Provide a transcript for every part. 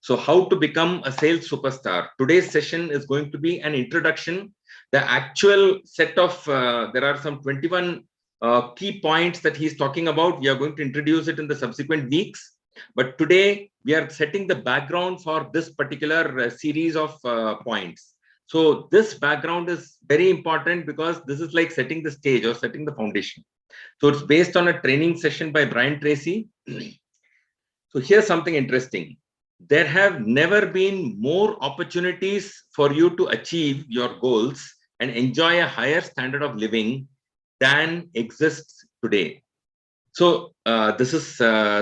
So how to become a sales superstar? Today's session is going to be an introduction. The actual set of, there are some 21 key points that he's talking about. We are going to introduce it in the subsequent weeks. But today we are setting the background for this particular series of points. So this background is very important because this is like setting the stage or setting the foundation. So it's based on a training session by Brian Tracy. So here's something interesting. There have never been more opportunities for you to achieve your goals and enjoy a higher standard of living than exists today. So this is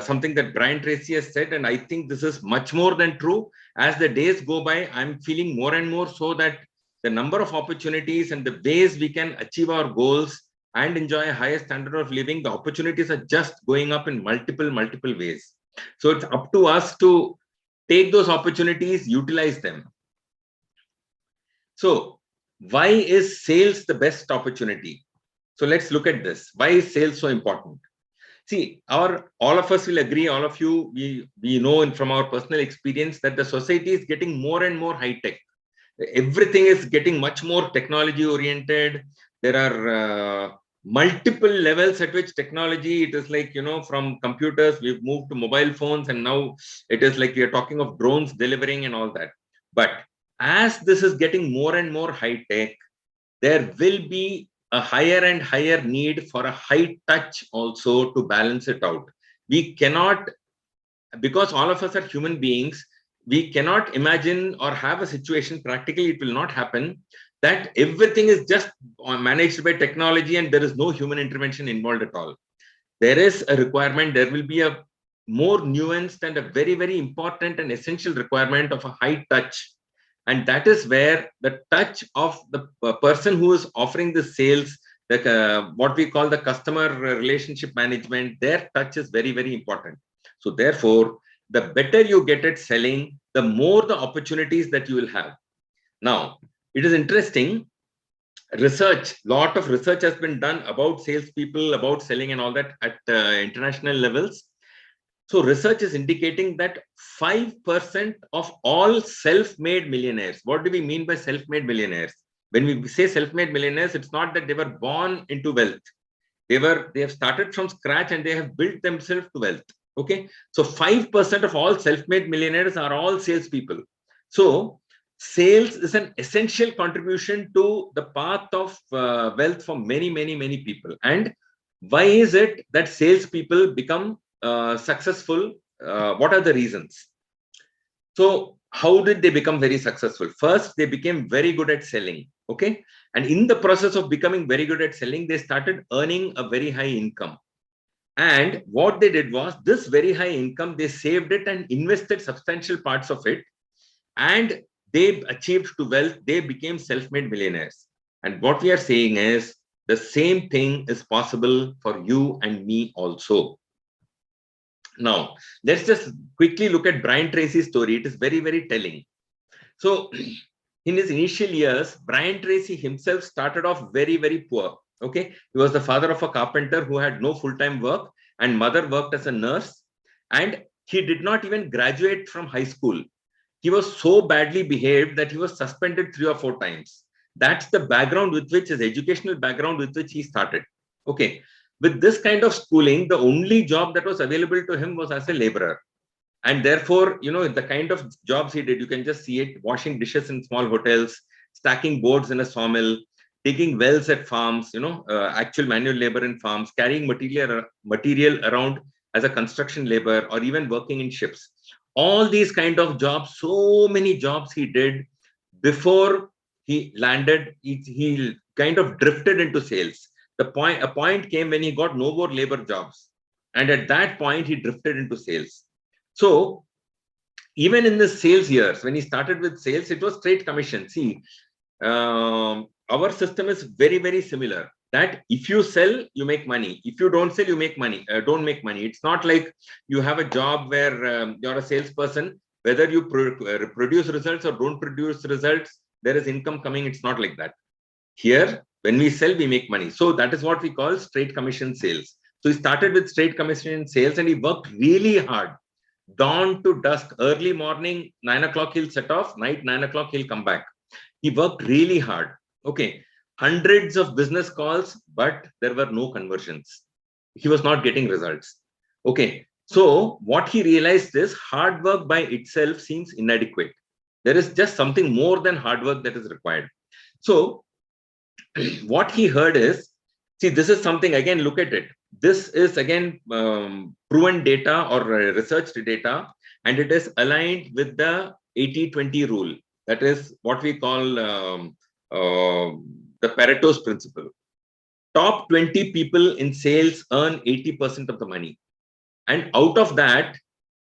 something that Brian Tracy has said, and I think this is much more than true. As the days go by, I'm feeling more and more so that the number of opportunities and the ways we can achieve our goals and enjoy a higher standard of living, the opportunities are just going up in multiple ways. So it's up to us to take those opportunities, utilize them. So why is sales the best opportunity? So let's look at this. Why is sales so important? See, all of us will agree, all of you, we know from our personal experience that the society is getting more and more high tech. Everything is getting much more technology oriented. There are multiple levels at which technology, it is like, from computers, we've moved to mobile phones, and now it is like we are talking of drones delivering and all that. But as this is getting more and more high tech, there will be a higher and higher need for a high touch also to balance it out. We cannot, because all of us are human beings, we cannot imagine or have a situation, practically it will not happen, that everything is just managed by technology and there is no human intervention involved at all. There is a requirement, there will be a more nuanced and a very, very important and essential requirement of a high touch. And that is where the touch of the person who is offering the sales, what we call the customer relationship management, their touch is very, very important. So therefore, the better you get at selling, the more the opportunities that you will have. Now, it is interesting. Lot of research has been done about salespeople, about selling and all that at international levels. So research is indicating that 5% of all self-made millionaires. What do we mean by self-made millionaires? When we say self-made millionaires, it's not that they were born into wealth. They have started from scratch and they have built themselves to wealth. Okay. So 5% of all self-made millionaires are all salespeople. So sales is an essential contribution to the path of wealth for many people. And why is it that salespeople become successful? What are the reasons? So how did they become very successful? First, they became very good at selling. Okay. And in the process of becoming very good at selling, they started earning a very high income. And what they did was, this very high income, they saved it and invested substantial parts of it. And they achieved to wealth. They became self-made millionaires. And what we are saying is the same thing is possible for you and me also. Now, let's just quickly look at Brian Tracy's story. It is very, very telling. So in his initial years, Brian Tracy himself started off very, very poor. Okay. He was the father of a carpenter who had no full-time work, and mother worked as a nurse. And he did not even graduate from high school. He was so badly behaved that he was suspended 3 or 4 times. That's the background with which, his educational background with which he started. Okay. With this kind of schooling, the only job that was available to him was as a laborer. And therefore, the kind of jobs he did, you can just see it: washing dishes in small hotels, stacking boards in a sawmill, digging wells at farms, actual manual labor in farms, carrying material around as a construction labor, or even working in ships. All these kind of jobs, so many jobs he did before he landed. He kind of drifted into sales. A point came when he got no more labor jobs. And at that point, he drifted into sales. So even in the sales years, when he started with sales, it was straight commission. See, our system is very, very similar. That if you sell, you make money. If you don't sell, you make money. Don't make money. It's not like you have a job where you're a salesperson. Whether you produce results or don't produce results, there is income coming. It's not like that. Here, when we sell, we make money. So that is what we call straight commission sales. So he started with straight commission sales, and he worked really hard. dawn to dusk, early morning, 9 o'clock he'll set off, night 9 o'clock he'll come back. He worked really hard. Okay. Hundreds of business calls, but there were no conversions. He was not getting results. Okay. So what he realized is hard work by itself seems inadequate. There is just something more than hard work that is required. So what he heard is, see, this is something, again, look at it. This is again proven data or researched data, and it is aligned with the 80-20 rule. That is what we call the Pareto's principle. Top 20 people in sales earn 80% of the money. And out of that,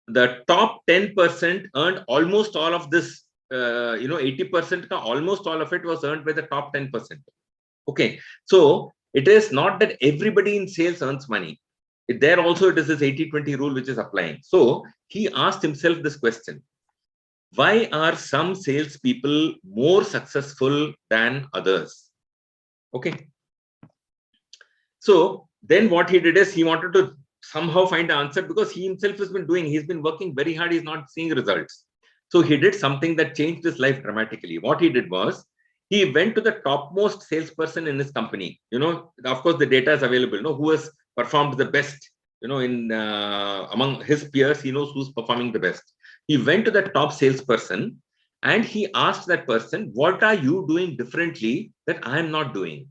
the top 10% earned almost all of this, 80%, almost all of it was earned by the top 10%. Okay. So it is not that everybody in sales earns money. There also it is this 80-20 rule which is applying. So he asked himself this question: why are some salespeople more successful than others? Okay. So then what he did is he wanted to somehow find the answer, because he himself has been he's been working very hard, he's not seeing results. So he did something that changed his life dramatically. What he did was, he went to the topmost salesperson in his company. Of course, the data is available. Who has performed the best? In among his peers, he knows who's performing the best. He went to the top salesperson and he asked that person, "What are you doing differently that I am not doing?"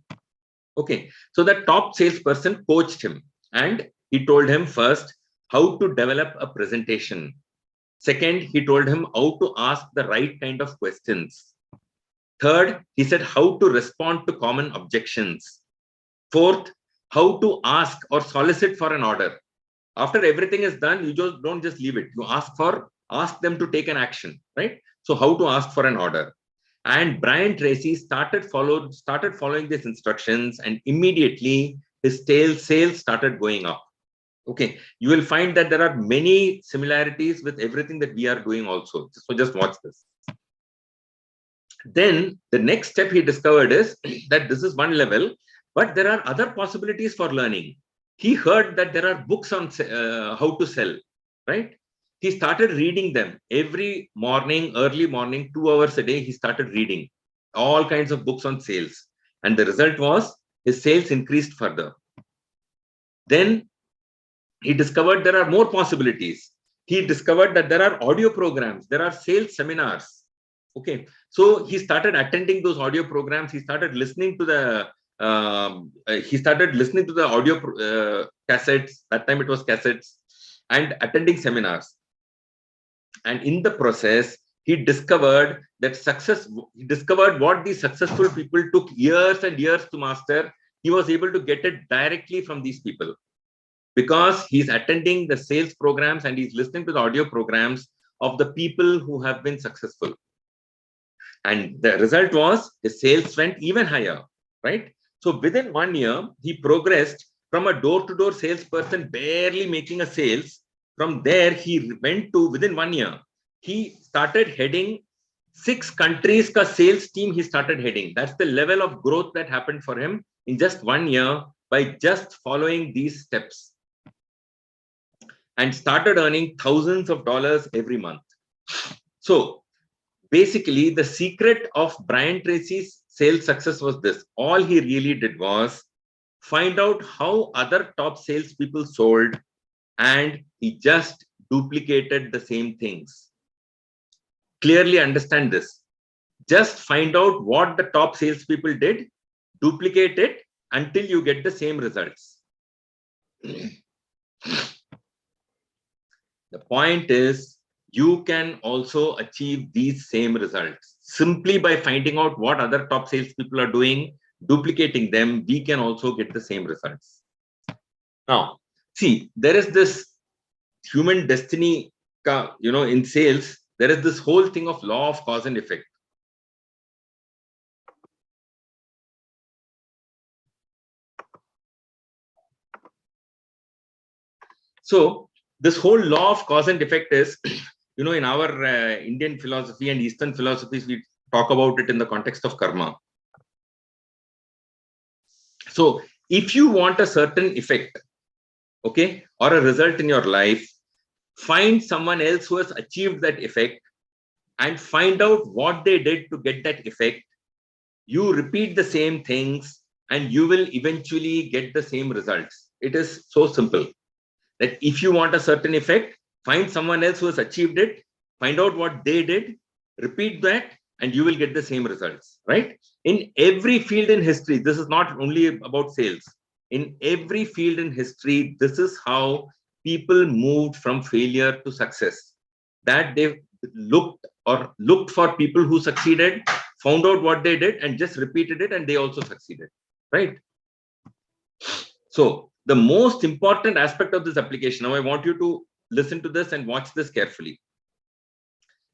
Okay, so the top salesperson coached him, and he told him first how to develop a presentation. Second, he told him how to ask the right kind of questions. Third, he said how to respond to common objections. Fourth, how to ask or solicit for an order. After everything is done, you just don't just leave it. You ask them to take an action, right? So how to ask for an order. And Brian Tracy started following these instructions, and immediately his sales started going up. Okay, you will find that there are many similarities with everything that we are doing also. So just watch this. Then the next step he discovered is that this is one level, but there are other possibilities for learning. He heard that there are books on how to sell, right? He started reading them every morning, early morning, 2 hours a day. He started reading all kinds of books on sales. And the result was his sales increased further. Then he discovered there are more possibilities. He discovered that there are audio programs, there are sales seminars. Okay, so he started attending those audio programs. He started listening to the audio cassettes. That time it was cassettes, and attending seminars. And in the process, he discovered that he discovered what these successful people took years and years to master. He was able to get it directly from these people, because he's attending the sales programs and he's listening to the audio programs of the people who have been successful. And the result was his sales went even higher, right? So within 1 year, he progressed from a door-to-door salesperson barely making a sales. From there, he went to, within 1 year, he started heading 6 countries ka sales team he started heading. That's the level of growth that happened for him in just 1 year by just following these steps, and started earning thousands of dollars every month. So basically, the secret of Brian Tracy's sales success was this. All he really did was find out how other top salespeople sold, and he just duplicated the same things. Clearly understand this. Just find out what the top salespeople did, duplicate it until you get the same results. The point is, you can also achieve these same results simply by finding out what other top salespeople are doing, duplicating them. We can also get the same results. Now, see, there is this human destiny, in sales, there is this whole thing of law of cause and effect. So this whole law of cause and effect is, in our Indian philosophy and Eastern philosophies, we talk about it in the context of karma. So if you want a certain effect, okay, or a result in your life, find someone else who has achieved that effect and find out what they did to get that effect. You repeat the same things and you will eventually get the same results. It is so simple that if you want a certain effect, find someone else who has achieved it, find out what they did, repeat that, and you will get the same results, right? In every field in history, this is not only about sales. In every field in history, this is how people moved from failure to success. That they looked for people who succeeded, found out what they did, and just repeated it, and they also succeeded, right? So the most important aspect of this application, now I want you to listen to this and watch this carefully.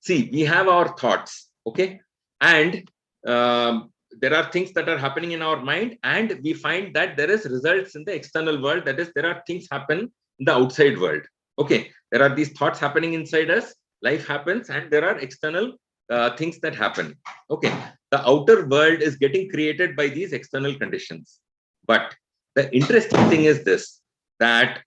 See, we have our thoughts, okay? And there are things that are happening in our mind, and we find that there is results in the external world. That is, there are things happen in the outside world. Okay, there are these thoughts happening inside us, life happens, and there are external things that happen. Okay, the outer world is getting created by these external conditions. But the interesting thing is this, that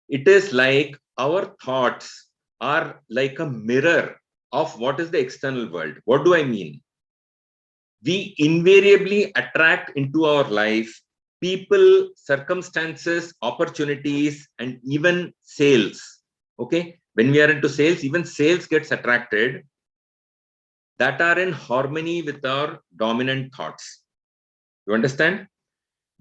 it is like our thoughts are like a mirror of what is the external world. What do I mean? We invariably attract into our life people, circumstances, opportunities, and even sales. Okay, when we are into sales, even sales gets attracted that are in harmony with our dominant thoughts. You understand?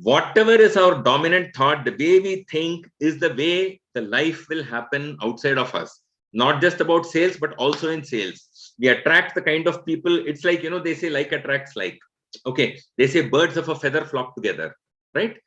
Whatever is our dominant thought, the way we think is the way the life will happen outside of us. Not just about sales, but also in sales. We attract the kind of people. It's like, they say like attracts like. Okay, they say birds of a feather flock together, right?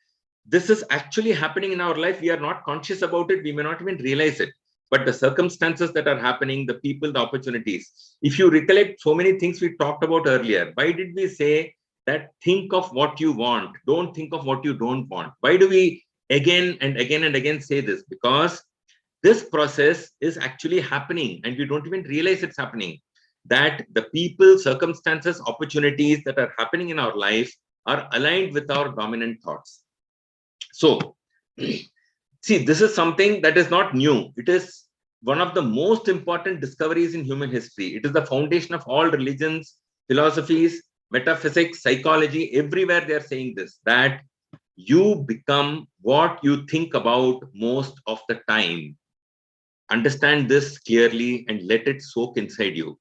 This is actually happening in our life. We are not conscious about it. We may not even realize it. But the circumstances that are happening, the people, the opportunities. If you recollect so many things we talked about earlier, why did we say that think of what you want, don't think of what you don't want? Why do we again and again and again say this? Because this process is actually happening and we don't even realize it's happening. That the people, circumstances, opportunities that are happening in our life are aligned with our dominant thoughts. So, see, this is something that is not new. It is one of the most important discoveries in human history. It is the foundation of all religions, philosophies, metaphysics, psychology. Everywhere they are saying this, that you become what you think about most of the time. Understand this clearly and let it soak inside you.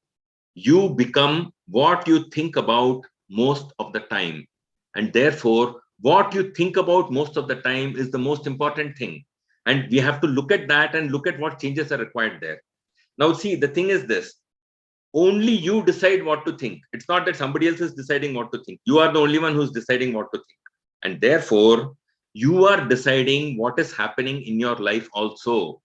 You become what you think about most of the time. And therefore, what you think about most of the time is the most important thing. And we have to look at that and look at what changes are required there. Now, see, the thing is this. Only you decide what to think. It's not that somebody else is deciding what to think. You are the only one who's deciding what to think. And therefore, you are deciding what is happening in your life also.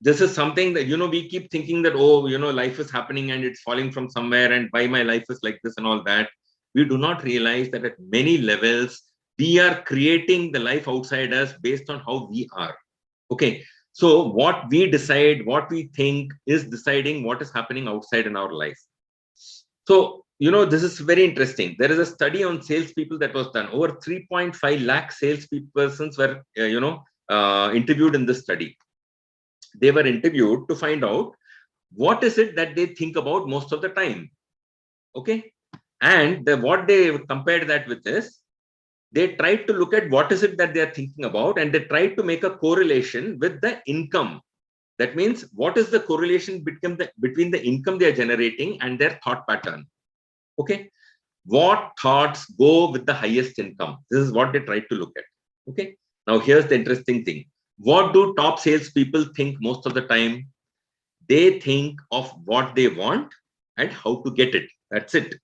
This is something that, we keep thinking that, life is happening and it's falling from somewhere and why my life is like this and all that. We do not realize that at many levels, we are creating the life outside us based on how we are. Okay. So what we decide, what we think is deciding what is happening outside in our life. So, this is very interesting. There is a study on salespeople that was done. Over 3.5 lakh salespersons were, interviewed in this study. They were interviewed to find out what is it that they think about most of the time. Okay. And what they compared that with is, they tried to look at what is it that they are thinking about, and they tried to make a correlation with the income. That means, what is the correlation between the income they are generating and their thought pattern? Okay. What thoughts go with the highest income? This is what they tried to look at. Okay. Now, here's the interesting thing. What do top salespeople think most of the time? They think of what they want and how to get it. That's it.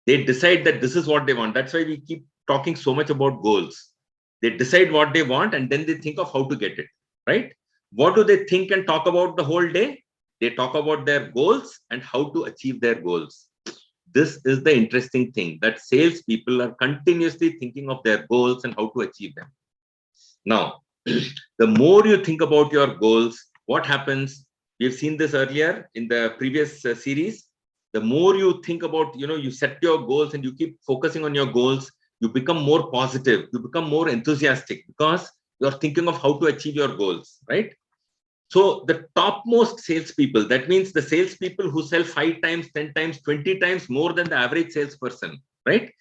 They decide that this is what they want. That's why we keep talking so much about goals. They decide what they want and then they think of how to get it, right? What do they think and talk about the whole day? They talk about their goals and how to achieve their goals. This is the interesting thing, that salespeople are continuously thinking of their goals and how to achieve them. Now, the more you think about your goals, what happens? We've seen this earlier in the previous series. The more you think about, you set your goals and you keep focusing on your goals, you become more positive, you become more enthusiastic, because You're thinking of how to achieve your goals, right? So the topmost salespeople, that means the salespeople who sell 5 times, 10 times, 20 times more than the average salesperson, right?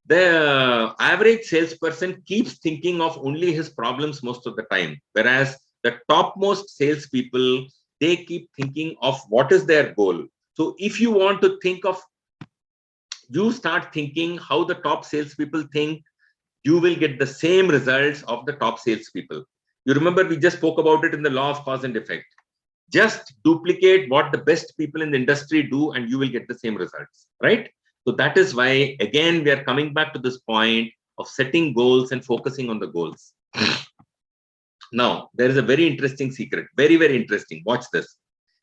The average salesperson keeps thinking of only his problems most of the time, whereas the topmost salespeople, they keep thinking of what is their goal. So if you want to think of, you start thinking how the top salespeople think, you will get the same results of the top salespeople. You remember we just spoke about it in the law of cause and effect. Just duplicate what the best people in the industry do and you will get the same results, right? So that is why, again, we are coming back to this point of setting goals and focusing on the goals. Now, there is a very interesting secret, very, very interesting. Watch this.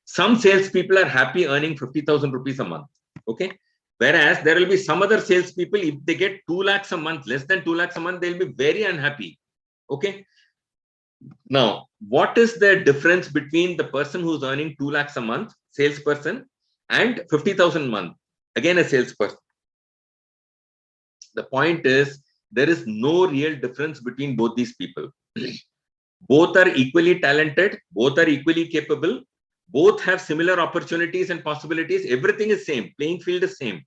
Some salespeople are happy earning 50,000 rupees a month, okay? Whereas there will be some other salespeople, if they get 2 lakhs a month, less than 2 lakhs a month, they'll be very unhappy, okay? Now, what is the difference between the person who's earning 2 lakhs a month, salesperson, and 50,000 a month, again, a salesperson? The point is, there is no real difference between both these people. Both are equally talented, both are equally capable, both have similar opportunities and possibilities. Everything is same, playing field is same.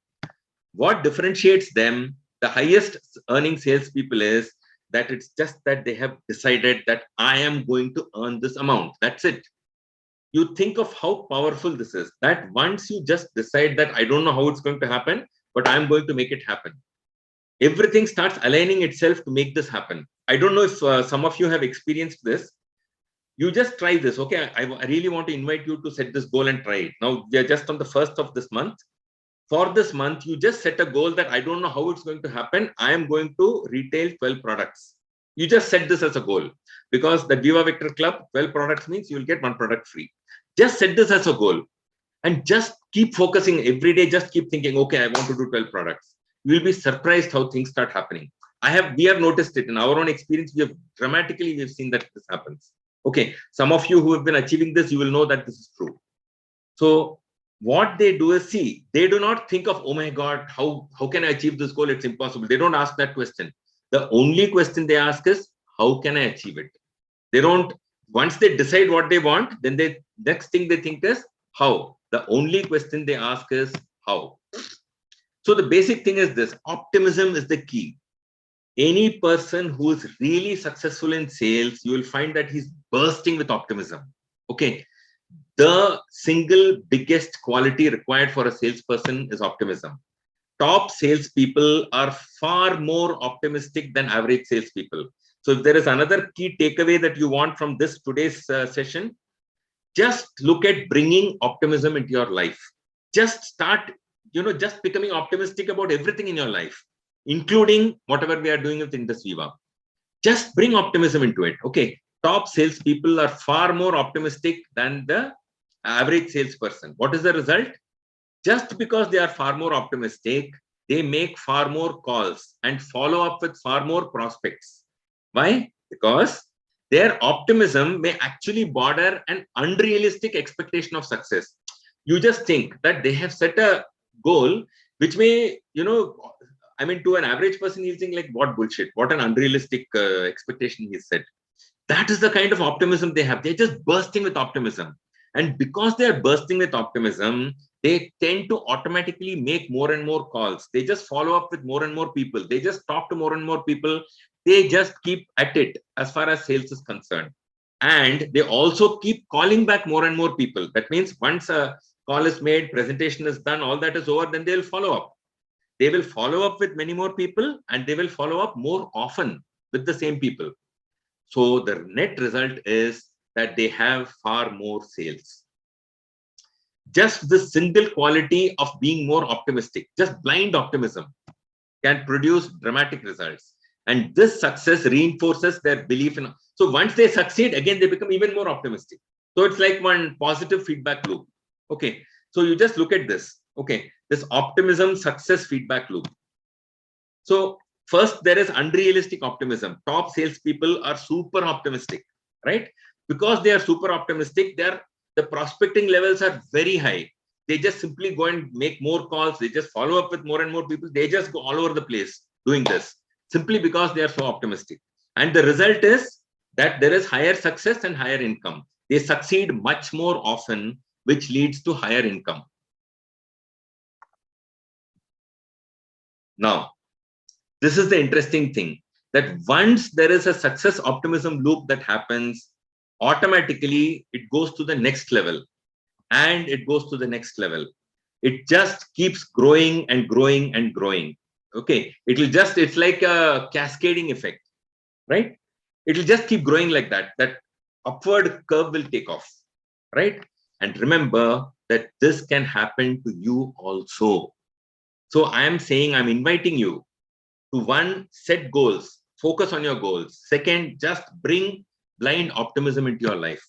What differentiates them, the highest earning salespeople, is that it's just that they have decided that I am going to earn this amount. That's it. You think of how powerful this is, that once you just decide that I don't know how it's going to happen, but I'm going to make it happen. Everything starts aligning itself to make this happen. I don't know if some of you have experienced this. You just try this. Okay, I really want to invite you to set this goal and try it. Now, we are just on the 1st of this month. For this month, you just set a goal that I don't know how it's going to happen. I am going to retail 12 products. You just set this as a goal, because the Viva Vector Club, 12 products means you will get 1 product free. Just set this as a goal and just keep focusing every day. Just keep thinking, okay, I want to do 12 products. You will be surprised how things start happening. We have noticed it in our own experience. We've seen that this happens. Okay, some of you who have been achieving this, you will know that this is true. So what they do is, see, they do not think of, oh my God, how can I achieve this goal? It's impossible. They don't ask that question. The only question they ask is, how can I achieve it? They don't, once they decide what they want, then the next thing they think is how. The only question they ask is how. So the basic thing is this: optimism is the key. Any person who is really successful in sales, you will find that he's bursting with optimism. Okay. The single biggest quality required for a salesperson is optimism. Top salespeople are far more optimistic than average salespeople. So if there is another key takeaway that you want from this today's session, just look at bringing optimism into your life. Just start, just becoming optimistic about everything in your life, including whatever we are doing with Indus Viva. Just bring optimism into it. Okay. Top salespeople are far more optimistic than the average salesperson. What is the result? Just because they are far more optimistic, they make far more calls and follow up with far more prospects. Why? Because their optimism may actually border an unrealistic expectation of success. You just think that they have set a goal which may, to an average person, he'll think like, what bullshit, what an unrealistic expectation he set. That is the kind of optimism they have. They're just bursting with optimism. And because they are bursting with optimism, they tend to automatically make more and more calls. They just follow up with more and more people. They just talk to more and more people. They just keep at it as far as sales is concerned. And they also keep calling back more and more people. That means once a call is made, presentation is done, all that is over, then they'll follow up. They will follow up with many more people, and they will follow up more often with the same people. So the net result is that they have far more sales. Just the single quality of being more optimistic, just blind optimism, can produce dramatic results. And this success reinforces their belief in. So once they succeed, again, they become even more optimistic. So it's like one positive feedback loop. Okay. So you just look at this. Okay. This optimism success feedback loop. So first, there is unrealistic optimism. Top salespeople are super optimistic, right? Because they are super optimistic, the prospecting levels are very high. They just simply go and make more calls. They just follow up with more and more people. They just go all over the place doing this simply because they are so optimistic. And the result is that there is higher success and higher income. They succeed much more often, which leads to higher income. Now, this is the interesting thing, that once there is a success optimism loop that happens, automatically it goes to the next level, and it goes to the next level. It just keeps growing and growing and growing. Okay, it's like a cascading effect, right? It'll just keep growing like that. That upward curve will take off, right? And remember that this can happen to you also. So I'm inviting you to, one, set goals, focus on your goals. Second, just bring blind optimism into your life.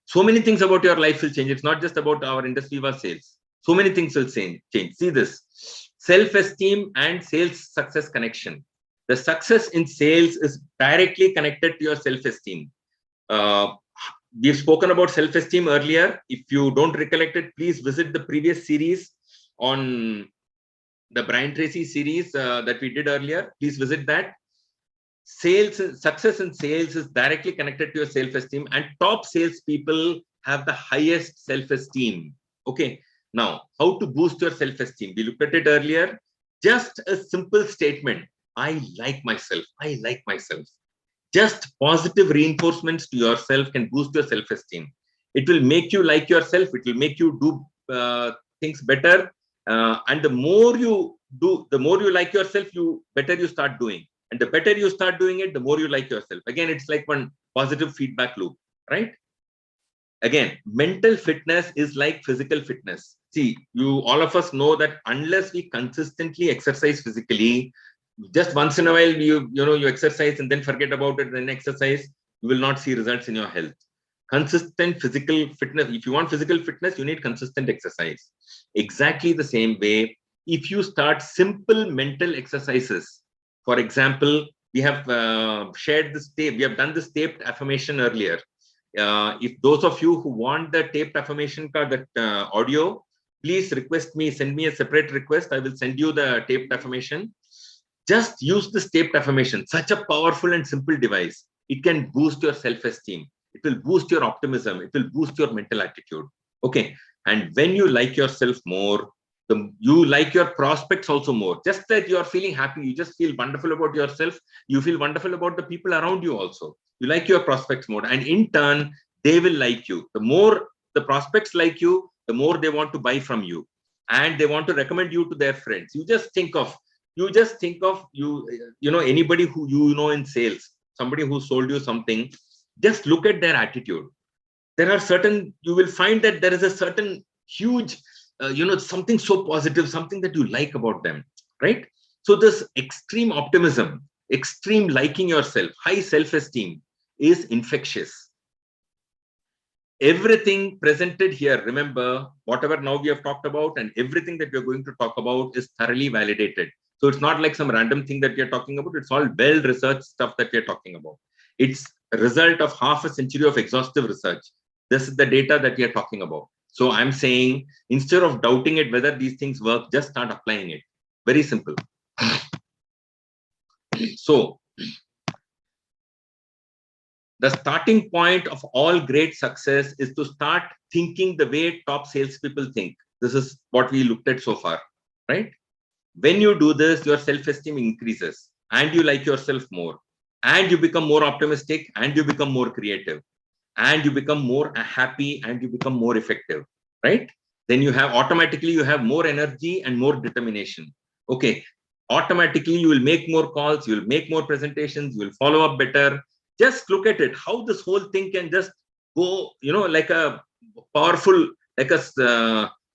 So many things about your life will change. It's not just about our industry or sales. So many things will change. See this: self-esteem and sales success connection. The success in sales is directly connected to your self-esteem. We've spoken about self-esteem earlier. If you don't recollect it, please visit the previous series on the Brian Tracy series that we did earlier. Please visit that. Success in sales is directly connected to your self-esteem, and top salespeople have the highest self-esteem. Okay. Now, how to boost your self-esteem? We looked at it earlier. Just a simple statement: I like myself. I like myself. Just positive reinforcements to yourself can boost your self-esteem. It will make you like yourself. It will make you do things better. And the more you do, the more you like yourself, better you start doing. And the better you start doing it, the more you like yourself. Again, it's like one positive feedback loop, right? Again, mental fitness is like physical fitness. See, all of us know that unless we consistently exercise physically, just once in a while you exercise and then forget about it, then exercise, you will not see results in your health. Consistent physical fitness. If you want physical fitness, you need consistent exercise. Exactly the same way, if you start simple mental exercises. For example, we have shared this tape. We have done this taped affirmation earlier. If those of you who want the taped affirmation card, that audio, please request me, send me a separate request. I will send you the taped affirmation. Just use this taped affirmation, such a powerful and simple device. It can boost your self-esteem. It will boost your optimism. It will boost your mental attitude. Okay. And when you like yourself more, you like your prospects also more. Just that you are feeling happy. You just feel wonderful about yourself. You feel wonderful about the people around you also. You like your prospects more. And in turn, they will like you. The more the prospects like you, the more they want to buy from you. And they want to recommend you to their friends. You just think of anybody who in sales, somebody who sold you something. Just look at their attitude. You will find that there is a certain huge, something so positive, something that you like about them, right? So this extreme optimism, extreme liking yourself, high self-esteem is infectious. Everything presented here, remember, whatever now we have talked about and everything that we are going to talk about is thoroughly validated. So it's not like some random thing that we are talking about. It's all well-researched stuff that we are talking about. It's a result of half a century of exhaustive research. This is the data that we are talking about. So I'm saying, instead of doubting it whether these things work, just start applying it. Very simple. So the starting point of all great success is to start thinking the way top salespeople think. This is what we looked at so far, right? When you do this, your self-esteem increases and you like yourself more, and you become more optimistic, and you become more creative, and you become more happy, and you become more effective, right? Then you have more energy and more determination. Okay. Automatically, you will make more calls, you will make more presentations, you will follow up better. Just look at it, how this whole thing can just go, like a powerful, like a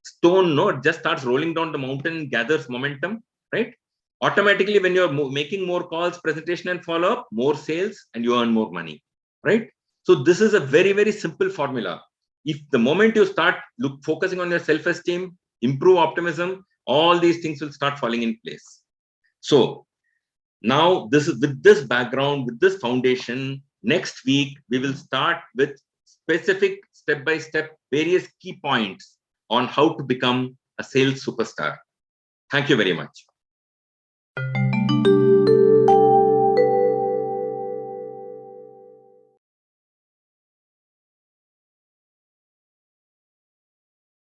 stone, it just starts rolling down the mountain, gathers momentum, right? Automatically, when you're making more calls, presentation and follow up, more sales, and you earn more money, right? So this is a very, very simple formula. If the moment you start focusing on your self-esteem, improve optimism, all these things will start falling in place. So now with this background, with this foundation, next week, we will start with specific step-by-step various key points on how to become a sales superstar. Thank you very much.